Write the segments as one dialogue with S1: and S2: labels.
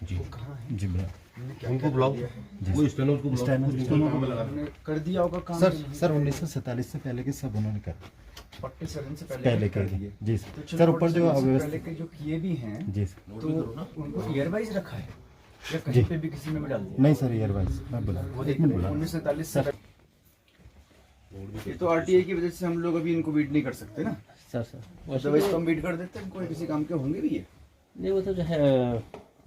S1: जी
S2: कहाँ है?
S1: जी भैया
S3: उनको बुलाओ, वो स्टेनो को
S2: उन्होंने कर दिया होगा काम।
S1: सर 1947 से पहले के सब उन्होंने कर
S2: 47 से
S1: पहले
S2: कर
S1: के
S2: दिए।
S1: जी
S2: तो
S1: सर। सर ऊपर जो
S2: 47 से
S1: अव्यवस्था
S2: पहले के जो किए भी हैं
S1: जी सर।
S2: तो उनको ईयर वाइज रखा है या कहीं पे भी किसी में भी डाल दिया?
S1: नहीं सर ईयर वाइज मैं बोला एक मिनट बोला
S2: 1947 से। ये तो आरटीआई की वजह से हम लोग अभी इनको बीट नहीं कर सकते ना
S4: सर
S2: अदरवाइज तो हम बीट कर देते हैं। कोई किसी काम के होंगे भी ये
S4: नहीं, वो तो जो है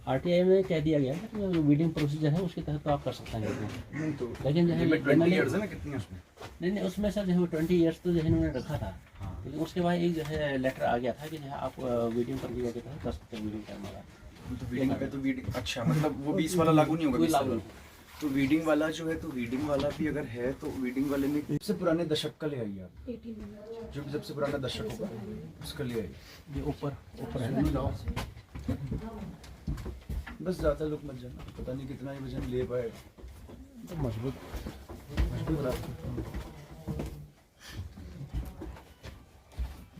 S4: आरटीआई में कह दिया गया है कि जो वीडिंग प्रोसीजर है उसके तहत तो आप कर सकते हैं
S2: नहीं तो
S4: लेकिन जो है
S2: लिमिट 20 इयर्स है ना कितनी है उसमें?
S4: नहीं उसमें सर जो है 20 ईयर्स तो जो है इन्होंने रखा था। लेकिन उसके बाद एक जो है लेटर आ गया था कि जो है आप वीडिंग प्रोसीजर के तहत कर सकते हैं वीडिंग करने वाला।
S2: तो वीडिंग पे तो वीडिंग अच्छा मतलब वो 20 वाला लागू नहीं होगा? 20
S4: लागू
S2: वाला तो वीडिंग वाला जो है तो वीडिंग वाला भी अगर है तो वीडिंग वाले में सबसे पुराने दशक का ले आइए आप, जो भी सबसे पुराना दशक होगा उसका ले आइए।
S4: ये ऊपर है ना?
S2: बस ज़्यादा लोग मत जाना, पता नहीं कितना ही वजन ले पाएगा।
S4: तो मजबूत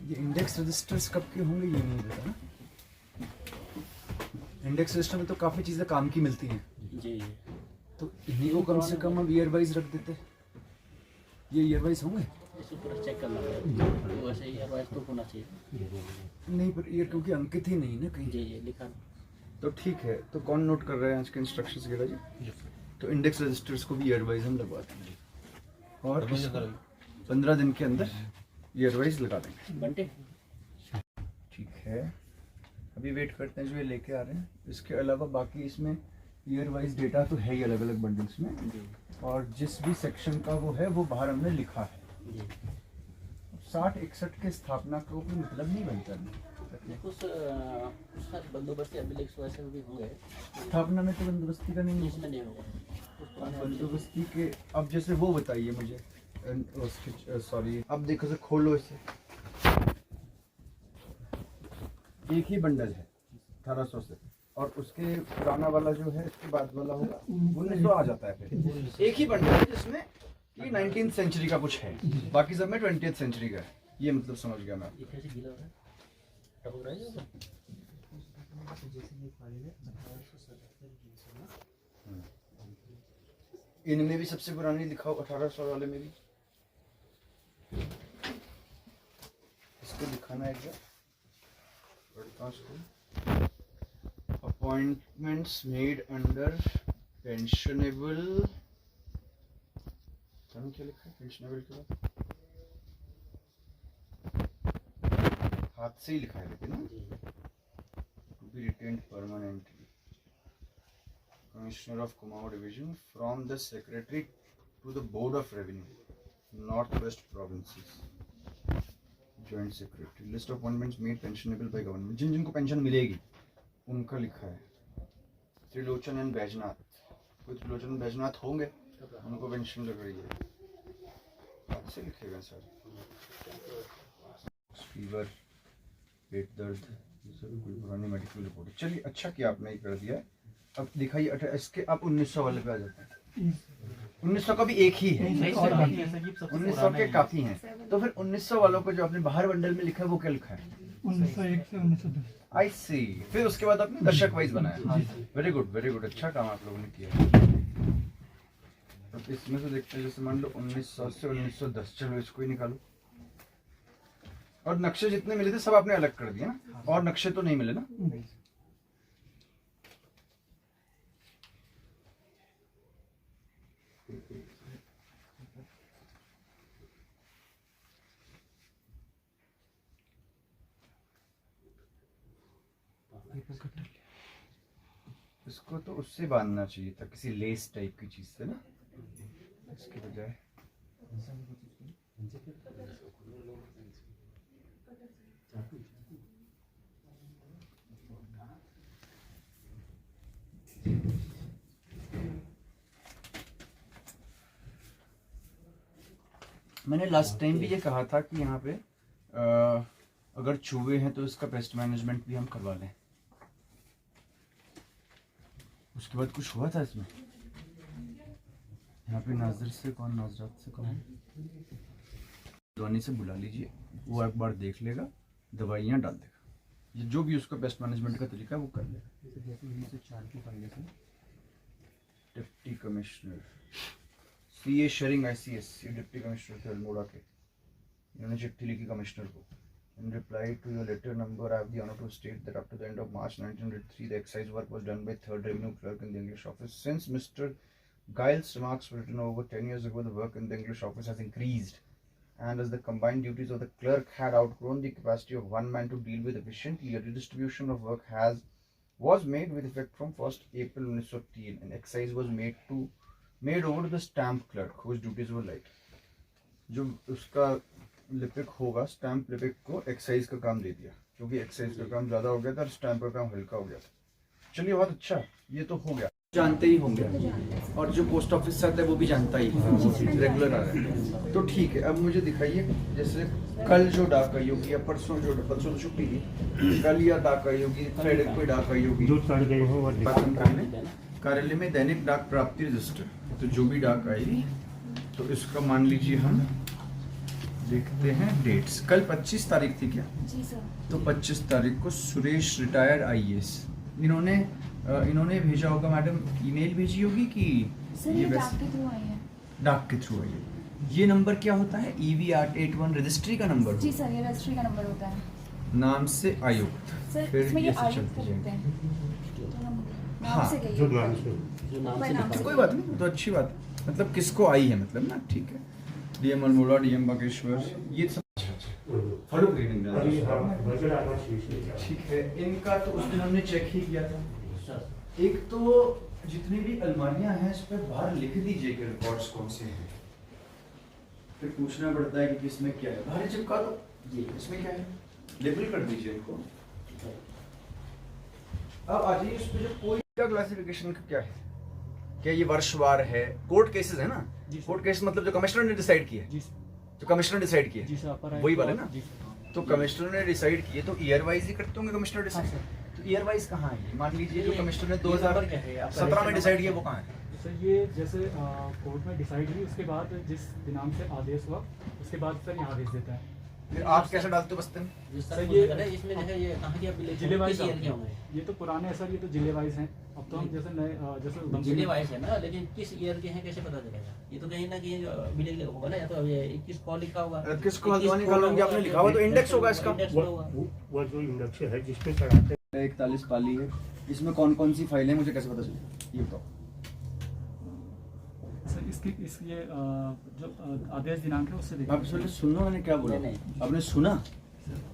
S2: ये इंडेक्स रजिस्टर्स कब के होंगे ये नहीं पता ना। इंडेक्स रजिस्टर में तो काफ़ी चीज़ें काम की मिलती हैं
S4: जी।
S2: तो इन्हीं को कम से कम अब ईयर वाइज रख देते। ये ईयर वाइज होंगे?
S4: इसको पूरा चेक करना पड़ेगा, तो वैसे ईयर वाइज तो होना चाहिए।
S2: नहीं पर ईयर क्योंकि अंकित ही नहीं ना कहीं।
S4: जी लिखा
S2: तो ठीक है, तो कौन नोट कर रहे हैं आज के इंस्ट्रक्शंस वगैरह जी? तो इंडेक्स रजिस्टर्स को भी ईयर वाइज हम लगवा देंगे और 15 दिन के अंदर ईयर वाइज लगा देंगे।
S4: बंटे
S2: ठीक है, अभी वेट करते हैं जो ये लेके आ रहे हैं। इसके अलावा बाकी इसमें ईयर वाइज डेटा तो है ही अलग अलग बंडल्स में, और जिस भी सेक्शन का वो है वो बाहर हमने लिखा है। 60-61 के स्थापना का कोई मतलब नहीं बनता है।
S4: कुछ बंदोबस्ती अभिलेख वैसे भी होंगे,
S2: स्थापना में तो बंदोबस्ती का नहीं
S4: इसमें नहीं होगा।
S2: बंदोबस्ती के अब जैसे वो बताइए मुझे, सॉरी अब देखो से खोलो इसे। एक ही बंडल है 1800 से, और उसके पुराना वाला जो है इसके बाद वाला होगा 1900 आ जाता है। फिर एक ही बंडल है जिसमें कि 19th सेंचुरी का कुछ है, बाकी सब में 20th सेंचुरी का है। ये मतलब समझ गया मैं। इनमें भी सबसे पुरानी लिखा हो 1800 वाले में भी इसको दिखाना है क्या? अपॉइंटमेंट्स मेड अंडर पेंशनेबल, क्या लिखा है पेंशनेबल के बाद? हाथ से ही लिखा है लेकिन to be retained permanently commissioner of Kumaon division from the secretary to the board of revenue north west provinces joint secretary. List of appointments made pensionable by government, जिन जिनको पेंशन मिलेगी उनका लिखा है। त्रिलोचन एंड बैजनाथ, कोई त्रिलोचन बैजनाथ होंगे उनको पेंशन लग रही है। हाथ से लिखेगा सर। फीवर, पेट दर्द, ये सब कोई पुरानी मेडिकल रिपोर्ट है। चलिए अच्छा किया आपने ये कर दिया है। अब दिखाइए इसके अब 1900 वाले पे आ जाते हैं। 1900 का भी एक ही है, 1900 के काफी हैं। तो फिर 1900 वालों को जो आपने बाहर बंडल में लिखा है वो क्या लिखा है?
S5: 1901 से 1910।
S2: आई सी। फिर उसके बाद आपने दशक वाइज बनाया। वेरी गुड वेरी गुड, अच्छा काम आप लोगों ने किया। तो इसमें से देखते हैं, जैसे मान लो 1900 से 1910, चलो इसको ही निकालो। और नक्शे जितने मिले थे सब आपने अलग कर दिए ना, और नक्शे तो नहीं मिले ना? इसको तो उससे बांधना चाहिए था, किसी लेस टाइप की चीज से ना, इसके बजाय। मैंने लास्ट टाइम भी ये कहा था कि यहाँ पे अगर चूहे हैं तो इसका पेस्ट मैनेजमेंट भी हम करवा लें। उसके बाद कुछ हुआ था इसमें? यहाँ पे नाजर से कौन, नाजरात से कौन, दवानी से बुला लीजिए, वो एक बार देख लेगा, दवाइयाँ डाल देगा। ये जो भी उसका बेस्ट मैनेजमेंट का तरीका है वो कर ले। Deputy commissioner CA sharing ICS, ये डिप्टी कमिश्नर थे अल्मोड़ा के। इन्होंने चिट्ठी लिखी कमिश्नर को। In reply to your letter number, I have the honor to state that up to the end of March 1903, the excise work was done by 3rd Revenue Clerk in the English office. Since Mr. Giles' remarks were written over 10 years ago, the work in the English office has increased, and as the combined duties of the clerk had outgrown the capacity of one man to deal with efficiently, a redistribution of work was made with effect from 1st April 1903, and excise was made over to the stamp clerk, whose duties were light. जो उसका लिपिक होगा, stamp लिपिक को excise का काम दे दिया, क्योंकि एक्साइज का काम ज़्यादा हो गया था और स्टैंप का काम हल्का हो गया था। चलिए बहुत अच्छा, ये तो हो गया, जानते ही होंगे, और जो पोस्ट ऑफिस से आता है वो भी जानता ही, रेगुलर आ रहा है। तो ठीक है, अब मुझे दिखाइए, जैसे कल जो डाक आई होगी या परसों तो छुट्टी थी, कल या डाक आई होगी, फ्राइडे को डाक आई होगी, कार्यालय में दैनिक डाक प्राप्ति रजिस्टर, तो जो भी डाक आई तो इसका मान लीजिए हम देखते हैं डेट्स। कल 25 तारीख थी क्या?
S6: जी सर।
S2: तो 25 तारीख को सुरेश रिटायर्ड IAS, इन्होंने भेजा होगा मैडम, ईमेल भेजी होगी कि
S6: सर ये डाक के थ्रू आई है।
S2: डाक के थ्रू आई है। ये नंबर क्या होता है? EV 881 रजिस्ट्री का नंबर।
S6: जी सर, ये रजिस्ट्री का नंबर होता है।
S2: नाम से आयुक्त।
S6: सर
S2: फिर
S6: इसमें ये
S2: से
S6: आयुक्त
S2: चलते
S6: लिखते
S2: जाएंगे।
S6: हैं।
S2: हाँ,
S6: नाम से कहिए।
S4: जो नाम से
S6: नाम
S2: तो
S6: से
S2: कोई बात नहीं, तो अच्छी बात है, मतलब किसको आई है, मतलब ना, ठीक है। DM अल्मोड़ा, DM बागेश्वर, ये सब फॉलो ग्रीनिंग ठीक है। इनका तो उस दिन हमने चेक ही किया था। एक तो जितनी भी अलमारियां हैं इस पर बाहर लिख दीजिए कि रिकॉर्ड्स कौन से हैं, फिर पूछना पड़ता है कि किसमें क्या है। बाहर चिपका दो, ये इसमें क्या है, लेबल कर दीजिए इनको। अब आ जाइए उस पर, जो कोई का क्लासिफिकेशन का क्या है, क्या ये वर्षवार है? कोर्ट केसेस है ना, कोर्ट केस मतलब जो कमिश्नर ने डिसाइड किया, जो कमिश्नर डिसाइड किया वही वाले ना। तो कमिश्नर ने डिसाइड किए तो ईयर वाइज ही करते होंगे कमिश्नर डिसाइड। तो ईयर वाइज कहाँ है? मान लीजिए जो कमिश्नर ने 2017 में डिसाइड किया वो कहाँ है?
S5: सर ये जैसे कोर्ट में डिसाइड हुई, उसके बाद जिस दिनांक से आदेश हुआ उसके बाद सर यहाँ आदेश देता है।
S2: फिर आप कैसे डालते हो बस्ते में?
S5: सर ये
S4: इसमें जो है ये कहाँ की आप
S5: जिले वाइज
S4: किस ईयर के होंगे?
S5: ये तो पुराने हैं सर, ये तो जिले वाइज हैं। अब तो हम जैसे नए जैसे
S4: जिले वाइज है ना, लेकिन किस ईयर के हैं कैसे पता चलेगा? ये तो कहीं ना कहीं विलेज होगा ना, या तो ये 21 को लिखा होगा,
S2: 21 को हल्द्वानी कॉलोनी आपने लिखा हुआ तो इंडेक्स होगा इसका।
S3: वो जो इंडेक्स है जिसमें चढ़ाते
S2: 41 पाली है, इसमें कौन कौन सी फाइलें मुझे कैसे पता चलेगी ये बताओ।
S5: सर इसकी ये जो आदेश दिनांक है उससे
S2: आप पहले सुनो, मैंने क्या बोला, आपने सुना?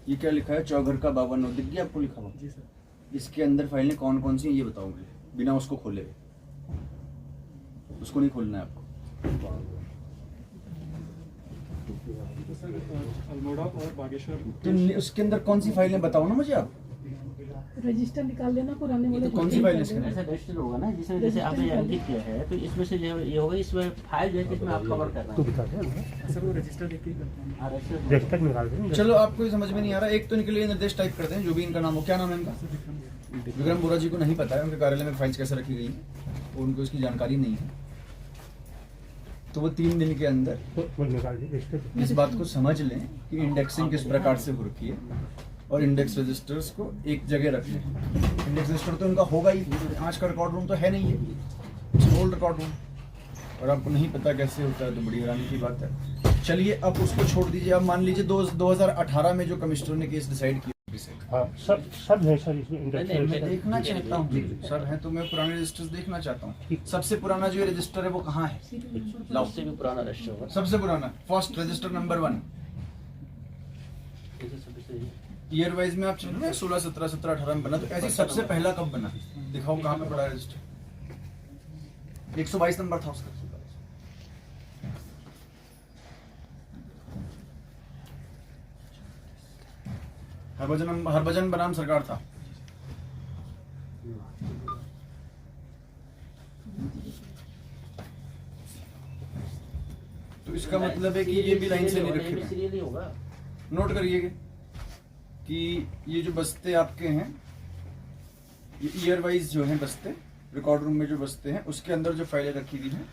S2: ये क्या लिखा है? चौघर का 52 दिख गया आपको लिखा हुआ?
S5: जी सर।
S2: इसके अंदर फाइलें कौन कौन सी हैं ये बताओ मुझे, बिना उसको खोले। उसको नहीं खोलना है आपको।
S5: तो सर अल्मोड़ा और बागेश्वर
S2: तो उसके अंदर कौन सी फाइलें बताओ ना मुझे आप।
S7: रजिस्टर निकाल लेना पुराने वाले।
S2: तो कौन सी फाइल इसके
S4: ऐसा रजिस्टर होगा ना जिसमें जैसे आपने अंकित किया है, तो इसमें से जो ये होगा, इसमें फाइल जो है जिसमें आप कवर करना
S3: तो
S4: है।
S3: बता दे
S5: सर वो रजिस्टर देख के ही करते हैं।
S4: हाँ, रजिस्टर
S3: देख तक निकाल देंगे।
S2: चलो आपको ये समझ में नहीं आ रहा, एक तो इनके लिए निर्देश टाइप करते हैं, जो भी इनका नाम हो। क्या नाम है इनका? विक्रम बोरा जी को नहीं पता है उनके कार्यालय में फाइल्स कैसे रखी गई है, उनको इसकी जानकारी नहीं है। तो वो 3 दिन के अंदर
S3: वो निकाल देंगे।
S2: इस बात को समझ लें कि इंडेक्सिंग किस प्रकार से हो रखी है, और इंडेक्स रजिस्टर्स को एक जगह रख लें। इंडेक्स रजिस्टर तो इनका होगा ही, आज का रिकॉर्ड रूम तो है नहीं है, ओल्ड रिकॉर्ड रूम, और आपको नहीं पता कैसे होता है, तो बड़ी हैरानी की बात है। चलिए अब उसको छोड़ दीजिए। अब मान लीजिए 2018 में जो कमिश्नर ने केस डिसाइड किया,
S3: हाँ सब है सर इसमें इंडेक्स।
S2: मैं देखना चाहता हूँ सब है, तो मैं पुराने रजिस्टर्स देखना चाहता हूँ। सबसे पुराना जो रजिस्टर है वो कहाँ है? लाओ,
S4: उससे भी पुराना रजिस्टर होगा।
S2: सबसे पुराना first resistor number 1 year wise में आप चलो ना, 16, 17, 17, 18 में बना, तो ऐसे सबसे पहला कब बना दिखाओ, कहाँ पे पड़ा है रजिस्टर? 122 नंबर था उसका। हरभजन बनाम सरकार था। तो इसका मतलब है कि ये भी लाइन से नहीं रखे गए।
S4: सीरियली होगा।
S2: नोट करिएगा कि ये जो बस्ते आपके हैं, ये ईयर वाइज जो हैं बस्ते, रिकॉर्ड रूम में जो बस्ते हैं उसके अंदर जो फाइलें रखी गई हैं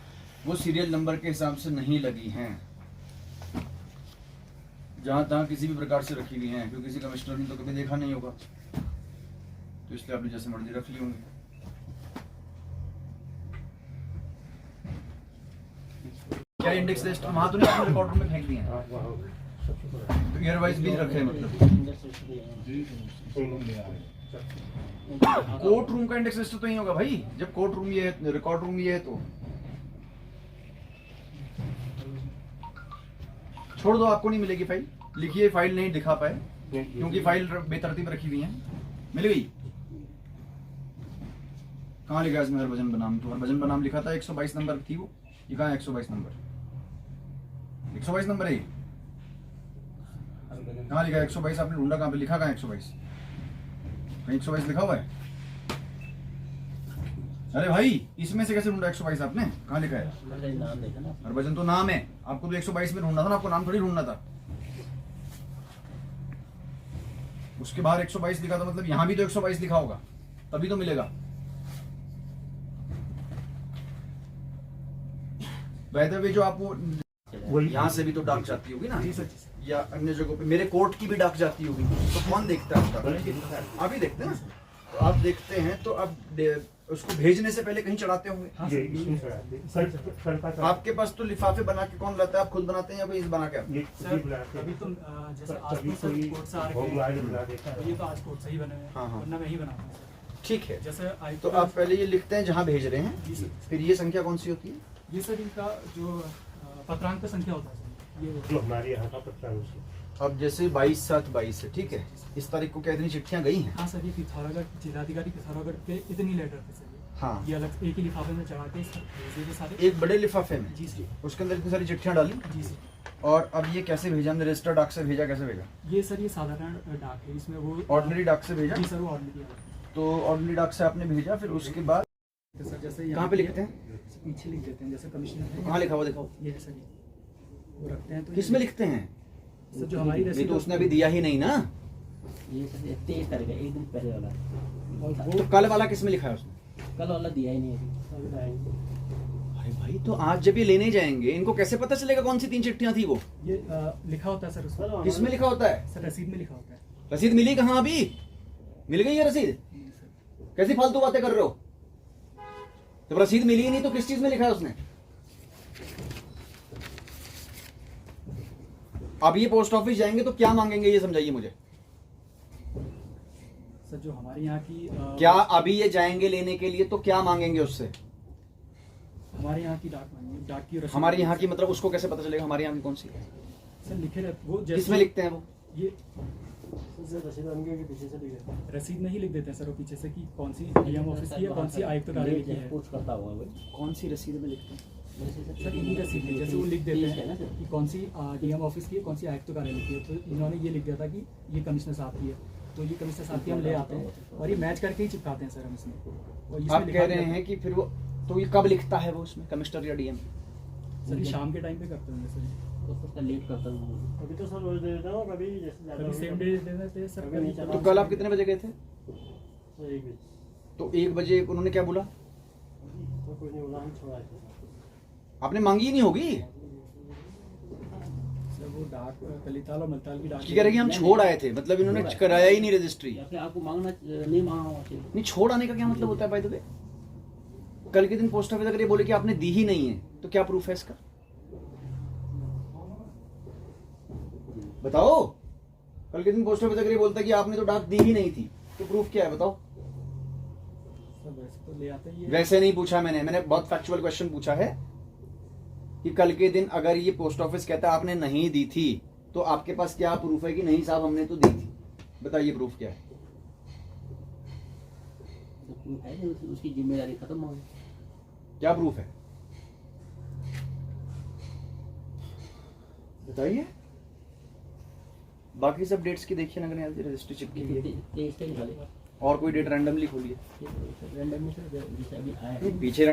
S2: वो सीरियल नंबर के हिसाब से नहीं लगी हैं, जहाँ तहाँ किसी भी प्रकार से रखी गई हैं, क्योंकि किसी कमिश्नर ने तो कभी देखा नहीं होगा। तो इसलिए आपने जैसे मर्जी रख ली होंगी। क्या इंडेक्स लिस्ट वहां तो नहीं आपने रिकॉर्ड रूम में फेंक दिए हैं?
S3: हाँ वहाँ सबसे बड़ा
S2: तो ईयर वाइज भी रखे हैं मतलब। कोर्ट रूम का इंडेक्स लिस्ट तो ही होगा भाई, जब कोर्ट रूम ये है, रिकॉर्ड रूम ये है तो छोड़ दो, आपको नहीं मिलेगी फाइल। लिखिए फाइल नहीं दिखा पाए क्योंकि फाइल बेतरतीब रखी हुई है। मिल गई? कहाँ लिखा है इसमें हरभजन बनाम? तो हरभजन बनाम लिखा था 122 नंबर थी वो, ये कहाँ है 122 नंबर? 122 नंबर है ये? कहाँ लिखा है 122? आपने ढूंढा कहाँ पे? लिखा कहाँ 122? कहीं 122 लिखा हुआ है? अरे भाई इसमें से कैसे ढूंढा 122 आपने? कहाँ लिखा है?
S4: नाम देखा ना,
S2: हरभजन तो नाम है, आपको तो 122 में ढूंढना था ना, आपको नाम थोड़ी ढूंढना था। उसके बाहर 122 लिखा था, मतलब यहां भी तो 122 लिखा होगा, तभी तो मिलेगा। वैसे भी जो आपको
S3: वही
S2: यहाँ से भी तो डाक जाती होगी ना, या अन्य जगहों पे मेरे कोर्ट की भी डाक जाती होगी, तो कौन देखता है उसका? आप ही देखते हैं ना। तो आप देखते हैं तो आप उसको भेजने से पहले कहीं चढ़ाते होंगे।
S3: ये इसमें सर का
S2: आपके पास तो लिफाफे बना के कौन लाता है? आप खुद बनाते हैं या कोई इस बना के?
S3: ये
S5: सर अभी तो जैसे आज
S3: कभी
S5: तो सर
S3: कोई
S5: कोर्ट से आ
S3: होम गार्ड
S5: रहे
S3: बुला
S5: हैं,
S3: देता
S5: तो
S3: है।
S5: ये तो आज कोर्ट से ही बने हुए
S2: हाँ,
S5: हैं,
S2: हाँ।
S5: वरना मैं ही बनाता हूँ सर।
S2: ठीक है,
S5: जैसे आई
S2: तो आप पहले ये लिखते हैं जहाँ भेज रहे हैं,
S5: जी सर।
S2: फिर ये संख्या कौन सी होती है?
S5: ये सर इनका जो पत्रांक का संख्या होता है सर, ये
S3: जो हमारे यहाँ का पत्रांक है।
S2: अब जैसे 22/7/22 है, ठीक है, इस तारीख को क्या इतनी चिट्ठियां गई हैं?
S5: हाँ सर, ये पिथौरागढ़ जिलाधिकारी पिथौरागढ़ पे इतनी लेटर थे सर,
S2: हाँ,
S5: ये अलग एक ही लिफाफे में चढ़ा के सर भेज देते सारे।
S2: एक बड़े लिफाफे में,
S5: जी सर।
S2: उसके अंदर इतनी सारी चिट्ठियां डाली।
S5: जी सर।
S2: और अब ये कैसे भेजा? हमने रजिस्टर्ड डाक से भेजा? कैसे भेजा?
S5: ये सर ये साधारण डाक है, इसमें वो
S2: ऑर्डिनरी डाक से भेजा?
S5: जी सर, वो ऑर्डिनरी है।
S2: तो ऑर्डिनरी डाक से आपने भेजा, फिर उसके बाद
S5: तो सर जैसे
S2: कहाँ पे लिखते हैं?
S5: पीछे लिख देते हैं, जैसे कमिश्नर है।
S2: कहाँ लिखा हुआ दिखाओ?
S5: ये है सर, वो रखते हैं तो
S2: किस में लिखते हैं?
S5: सर जो हमारी
S2: ये
S5: रसीद
S2: तो उसने अभी दिया ही नहीं ना।
S4: ये सर 23 तारीख है, एक दिन पहले वाला।
S5: और
S2: तो
S5: वो
S2: कल वाला किस में लिखा है उसने?
S4: कल वाला दिया ही नहीं अभी।
S2: अरे भाई, तो आज जब ये लेने जाएंगे, इनको कैसे पता चलेगा कौन सी 3 चिट्ठियां थी वो?
S5: ये लिखा होता है सर उसमें।
S2: किस में लिखा होता है?
S5: सर रसीद में लिखा होता है।
S2: रसीद मिली कहाँ? अभी मिल गई है रसीद? कैसी फालतू बातें कर रहे हो? जब रसीद मिली ही नहीं तो किस चीज में लिखा है उसने? अब ये पोस्ट ऑफिस जाएंगे तो क्या मांगेंगे, ये समझाइए मुझे।
S5: सर जो हमारे यहाँ की
S2: क्या अभी ये जाएंगे लेने के लिए तो क्या मांगेंगे उससे?
S5: हमारे यहाँ की डाक मांगी, डाक की रसीद।
S2: हमारे यहाँ की मतलब उसको कैसे पता चलेगा हमारे यहाँ की कौन सी?
S5: सर लिखे रहते वो जैसे
S2: किसमें लिखते हैं वो?
S5: ये
S3: रसीद अंगे के पीछे से लिख देते हैं।
S5: रसीद में ही लिख देते हैं सर, वो पीछे से कि कौन सी डीएम ऑफिस की है, कौन सी आयुक्त कार्यालय की है।
S4: पूछ करता हुआ भाई।
S2: कौन सी रसीद में लिखते हैं?
S5: सर इन्हीं रसीद में जैसे वो लिख देते हैं कि कौन सी डीएम ऑफिस की है, कौन सी आयुक्त कार्यालय की है। तो इन्होंने ये लिख दिया था कि ये कमिश्नर साहब की है, तो ये कमिश्नर साहब की हम ले आते हैं और ये मैच करके ही चिपकाते हैं सर हम इसमें। और इसमें
S2: आप
S5: लिखा
S2: कह रहे
S5: गया था-
S2: हैं कि फिर वो, तो ये कब लिखता है वो उसमें, कमिश्नर या डीएम?
S5: सर ये शाम के टाइम पे करते होंगे सर,
S4: तो उसका लेट करता हूँ।
S3: अभी तो सर रोज दे देता हूँ, कभी जैसे ज़्यादा
S5: कभी
S3: हो
S5: सेम
S3: तो-
S5: डे दे देते हैं सर,
S3: कभी
S5: कभी
S3: नहीं चला।
S2: तो कल आप कितने बजे गए थे?
S3: तो एक बजे
S2: तो 1 बजे उन्होंने क्या बोला?
S3: तो कुछ नहीं बोला, हम छोड़ा है।
S2: आपने मांगी ही नहीं होगी
S5: सर वो डाक कलीताल और मलताल की डाक
S2: कि कह रहे कि हम छोड़ आए थे, मतलब इन्होंने कराया ही नहीं रजिस्ट्री।
S4: या फिर आपको मांगना नहीं मांगा होना चाहिए।
S2: नहीं, छोड़ आने का क्या मतलब होता है बाय द वे? कल के दिन पोस्ट ऑफिस अगर ये बोले कि आपने दी ही नहीं है तो क्या प्रूफ है इसका? बताओ। कल के दिन पोस्ट ऑफिस अगर ये बोलता है कि आपने तो डाक दी ही नहीं थी तो प्रूफ क्या है? बताओ।
S5: सर वैसे तो ले आते ही है।
S2: वैसे नहीं पूछा मैंने बहुत फैक्चुअल क्वेश्चन पूछा है कि कल के दिन अगर ये पोस्ट ऑफिस कहता है आपने नहीं दी थी तो आपके पास क्या प्रूफ है कि नहीं साहब हमने तो दी थी? बताइए प्रूफ क्या है?
S4: तो प्रूफ है कि उसकी जिम्मेदारी खत्म हो गई।
S2: क्या प्रूफ है बताइए। बाकी सब डेट्स की देखिए नगर निगम की रजिस्ट्री चिपकी हुई है।
S4: 23 तारीख वाले
S2: और कोई डेट रैंडमली खोलिए।
S4: रैंडम में सर जैसे अभी आया है।
S2: पीछे